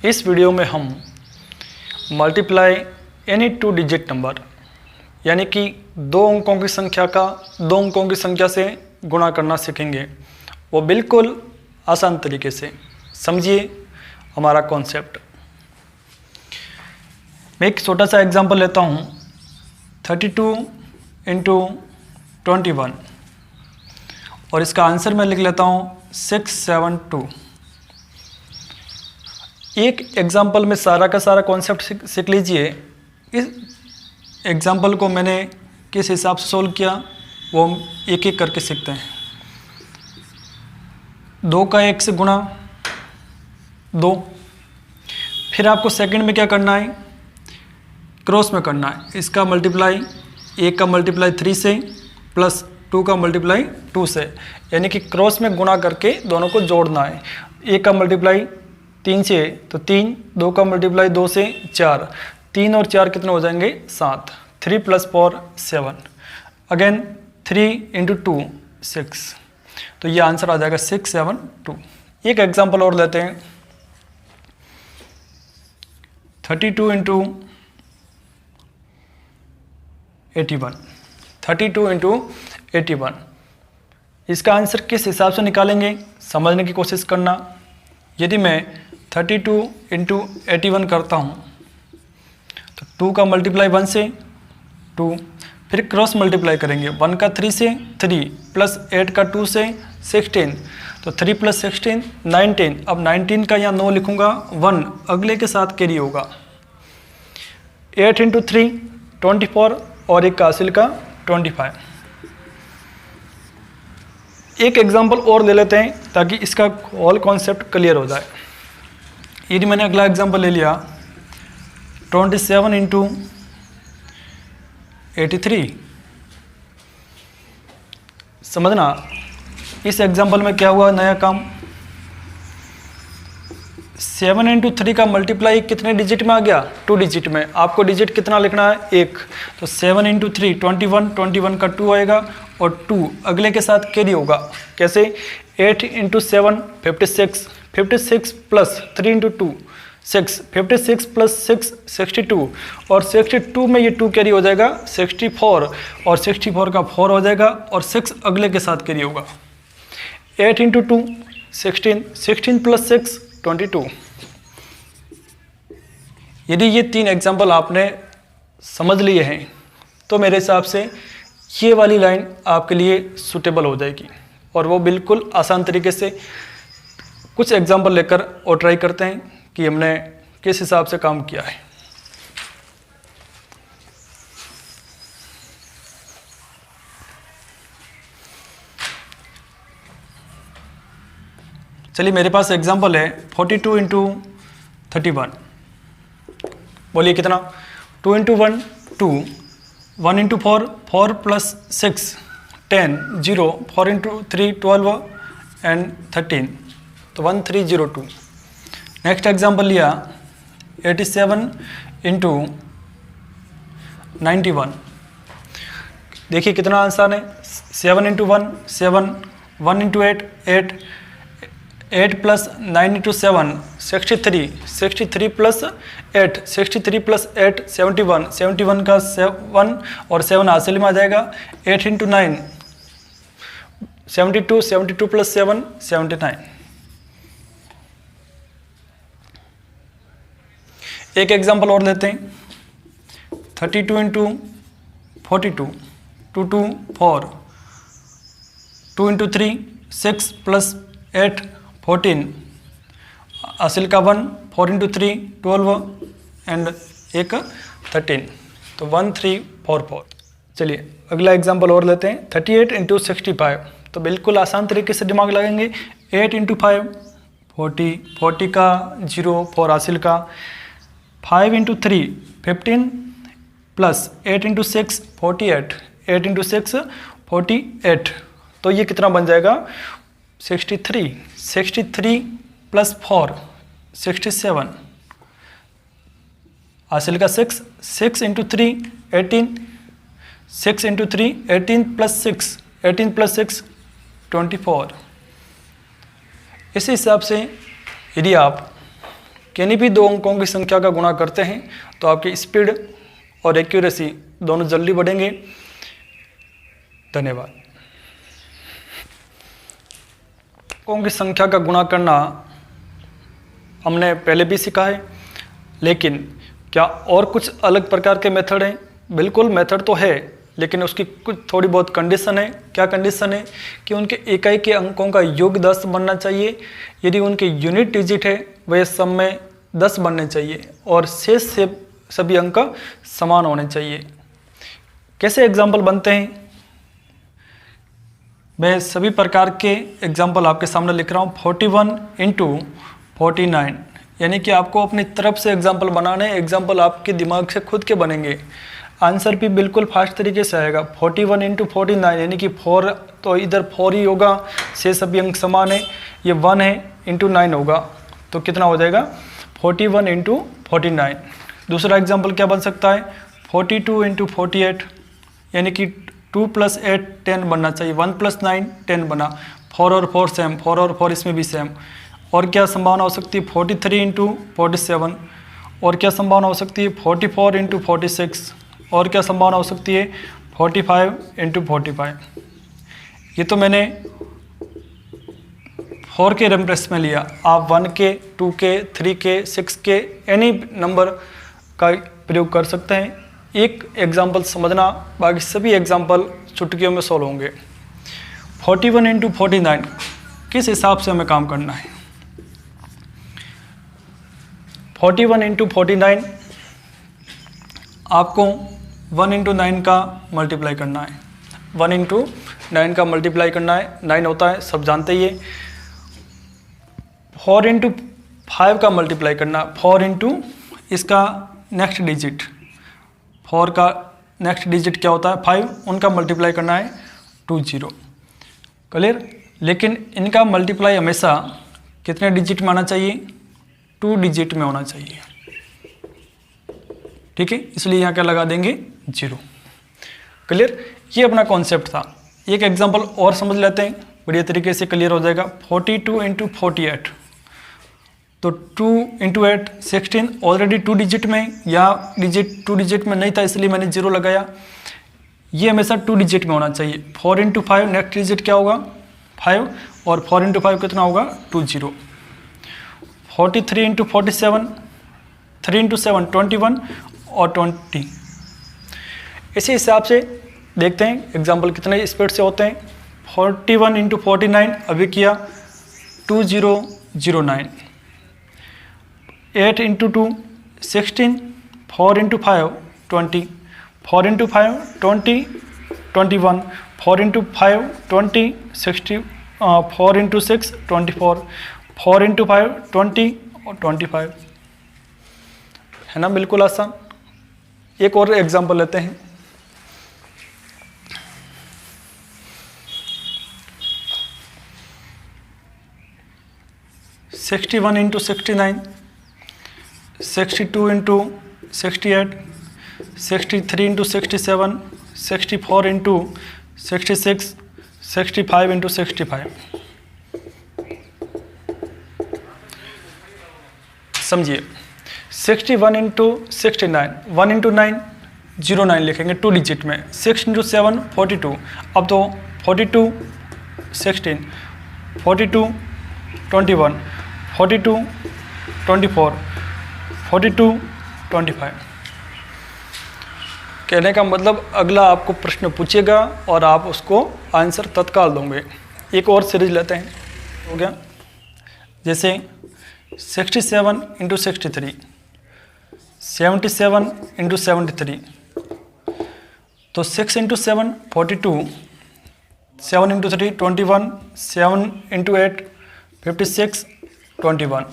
इस वीडियो में हम मल्टीप्लाई एनी 2 डिजिट नंबर यानी कि 2 अंकों की संख्या का 2 अंकों की संख्या से गुणा करना सीखेंगे, वो बिल्कुल आसान तरीके से। समझिए हमारा कॉन्सेप्ट। मैं एक छोटा सा एग्जांपल लेता हूँ, 32 इंटू 21 और इसका आंसर मैं लिख लेता हूँ 672। एक एग्जांपल में सारा का सारा कॉन्सेप्ट सीख लीजिए। इस एग्जांपल को मैंने किस हिसाब से सोल्व किया वो हम एक एक करके सीखते हैं। 2 का 1 से गुणा 2, फिर आपको सेकंड में क्या करना है, क्रॉस में करना है। इसका मल्टीप्लाई 1 का मल्टीप्लाई 3 से प्लस 2 का मल्टीप्लाई 2 से, यानी कि क्रॉस में गुणा करके दोनों को जोड़ना है। 1 का मल्टीप्लाई 3 से तो 3, 2 का मल्टीप्लाई 2 से 4, 3 और 4 कितने हो जाएंगे 7, 3 + 4 7, अगेन 3 इंटू 2 6, तो ये आंसर आ जाएगा 672। एक एग्जांपल और लेते हैं, 32 इंटू 81, 32 इंटू 81। इसका आंसर किस हिसाब से निकालेंगे समझने की कोशिश करना। यदि मैं 32 इंटू 81 करता हूँ तो 2 का मल्टीप्लाई 1 से 2, फिर क्रॉस मल्टीप्लाई करेंगे। 1 का 3 से 3 प्लस 8 का 2 से 16, तो 3 + 16 19। अब 19 का यहाँ 9 लिखूँगा, 1 अगले के साथ कैरी होगा। 8 इंटू 3 24 और एक का हासिल का 25। एक एग्जांपल और ले लेते हैं ताकि इसका ऑल कॉन्सेप्ट क्लियर हो जाए। यदि मैंने अगला एग्जांपल ले लिया, 27 इंटू 83। समझना इस एग्जांपल में क्या हुआ नया काम, 7 इंटू 3 का मल्टीप्लाई कितने डिजिट में आ गया, 2 डिजिट में। आपको डिजिट कितना लिखना है 1, तो 7 इंटू 3 21, 21 का 2 आएगा और 2 अगले के साथ कैरी होगा। कैसे, 8 इंटू 7 56, 56 प्लस 3 इंटू 2 6, 56 प्लस 6 62, और 62 में ये 2 कैरी हो जाएगा 64, और 64 का 4 हो जाएगा और 6 अगले के साथ कैरी होगा। 8 इंटू 2 16, 16 प्लस 6 22। यदि ये 3 एग्जाम्पल आपने समझ लिए हैं तो मेरे हिसाब से ये वाली लाइन आपके लिए सूटेबल हो जाएगी, और वो बिल्कुल आसान तरीके से। कुछ एग्जाम्पल लेकर और ट्राई करते हैं कि हमने किस हिसाब से काम किया है। चलिए मेरे पास एग्जाम्पल है 42 इंटू 31। बोलिए कितना, 2 into 1 2, 1 into 4 4 plus 6 10 0, 4 into 3 12 and 13, तो 1302। नेक्स्ट एग्जाम्पल लिया 87 इंटू 91। देखिए कितना आंसर है, 7 into 1 7, 1 into 8 8, 8 plus 9 into 7 63, 63 plus 8 63 plus 8 71, 71 का 7 और 7 हासिल में आ जाएगा। 8 इंटू 9 72, 72 प्लस 7 79। एक एग्जांपल और लेते हैं, 32 इंटू 42 2 2 4, 2 इंटू 3 6 प्लस 8 14, हासिल का 1, 4 इंटू 3 12 एंड एक 13, तो 1344। चलिए अगला एग्जांपल और लेते हैं, 38 इंटू 65। तो बिल्कुल आसान तरीके से दिमाग लगाएंगे। 8 इंटू 5 40, 40 का 0 4 हासिल का, 5 इंटू 3 15 प्लस 8 इंटू 6 48, 8 इंटू 6 48, तो ये कितना बन जाएगा 63, 63 प्लस 4 67, हासिल का 6, 6 इंटू 3 18, 6 इंटू 3 18 प्लस 6 18 प्लस 6 24। इस हिसाब से यदि आप किन्हीं भी दो अंकों की संख्या का गुणा करते हैं तो आपकी स्पीड और एक्यूरेसी दोनों जल्दी बढ़ेंगे। धन्यवाद। अंकों की संख्या का गुणा करना हमने पहले भी सीखा है, लेकिन क्या और कुछ अलग प्रकार के मेथड हैं? बिल्कुल मेथड तो है, लेकिन उसकी कुछ थोड़ी बहुत कंडीशन है। क्या कंडीशन है? कि उनके इकाई के अंकों का योग 10 बनना चाहिए। यदि उनके यूनिट डिजिट है वह सब में 10 बनने चाहिए और शेष से सभी अंक समान होने चाहिए। कैसे एग्जाम्पल बनते हैं? मैं सभी प्रकार के एग्जाम्पल आपके सामने लिख रहा हूँ। 41 इंटू 49, यानी कि आपको अपनी तरफ से एग्जाम्पल बनाने हैं। एग्जाम्पल आपके दिमाग से खुद के बनेंगे, आंसर भी बिल्कुल फास्ट तरीके से आएगा। 41 इंटू 49 यानी कि 4 तो इधर 4 ही होगा, से सभी अंक समान है। ये 1 है इंटू 9 होगा तो कितना हो जाएगा? 41 इंटू 49। दूसरा एग्जाम्पल क्या बन सकता है? 42 इंटू 48, यानी कि 2 + 8 10 बनना चाहिए। 1 + 9 10 बना। 4 और 4 सेम, 4 और 4 इसमें भी सेम। और क्या संभावना हो सकती है? 43 इंटू 47। और क्या संभावना हो सकती है? 44 इंटू 46। और क्या संभावना हो सकती है? 45 इंटू 45। ये तो मैंने 4 के रेफरेंस में लिया। आप 1 के, 2 के, 3 के, 6 के एनी नंबर का प्रयोग कर सकते हैं। एक एग्जाम्पल समझना, बाकी सभी एग्जाम्पल चुटकियों में सॉल्व होंगे। 41 इंटू 49 किस हिसाब से हमें काम करना है? 41 इंटू 49 आपको 1 इंटू 9 का मल्टीप्लाई करना है। 1 इंटू 9 का मल्टीप्लाई करना है। 9 होता है, सब जानते ही है। 4 इंटू 5 का मल्टीप्लाई करना है। 4 इंटू इसका नेक्स्ट डिजिट, 4 का नेक्स्ट डिजिट क्या होता है? 5, उनका मल्टीप्लाई करना है 20। क्लियर? लेकिन इनका मल्टीप्लाई हमेशा कितने डिजिट में आना चाहिए? 2 डिजिट में होना चाहिए। ठीक है, इसलिए यहाँ क्या लगा देंगे? 0। क्लियर? ये अपना कॉन्सेप्ट था। एक एग्जांपल और समझ लेते हैं, बढ़िया तरीके से क्लियर हो जाएगा। 42 इंटू 48, तो 2 इंटू 8 16, ऑलरेडी 2 डिजिट में, या डिजिट 2 डिजिट में नहीं था इसलिए मैंने 0 लगाया। ये हमेशा 2 डिजिट में होना चाहिए। 4 इंटू 5 नेक्स्ट डिजिट क्या होगा? 5, और 4 इंटू 5 कितना होगा? 20। 43 इंटू 47, 3 इंटू 7 21 और 20। इसी हिसाब से देखते हैं एग्जाम्पल कितने स्पीड से होते हैं। 41 इंटू 49 अभी किया 2009। 8 into 2 16, 4 into 5 20, 4 into 5 20 21, 4 into 5 20 60, 4 into 6 24, 4 into 5 20 और 25। है ना, बिल्कुल आसान। एक और एग्जांपल लेते हैं। (61 into 69), 62 into 68, 63 into 67, 64 into 66, 65 into 65। समझिए, 61 इंटू 69, 1 इंटू 9 09 लिखेंगे 2 डिजिट में। 6 इंटू 7 42। अब तो 42 16, 42 21, 42 24, 42 25। कहने का मतलब अगला आपको प्रश्न पूछेगा और आप उसको आंसर तत्काल दोगे। एक और सीरीज लेते हैं, हो गया। जैसे 67 इंटू 63, 77 इंटू 73, तो 6 इंटू 7 42, 7 इंटू 3 21, 7 इंटू 8 56, 21।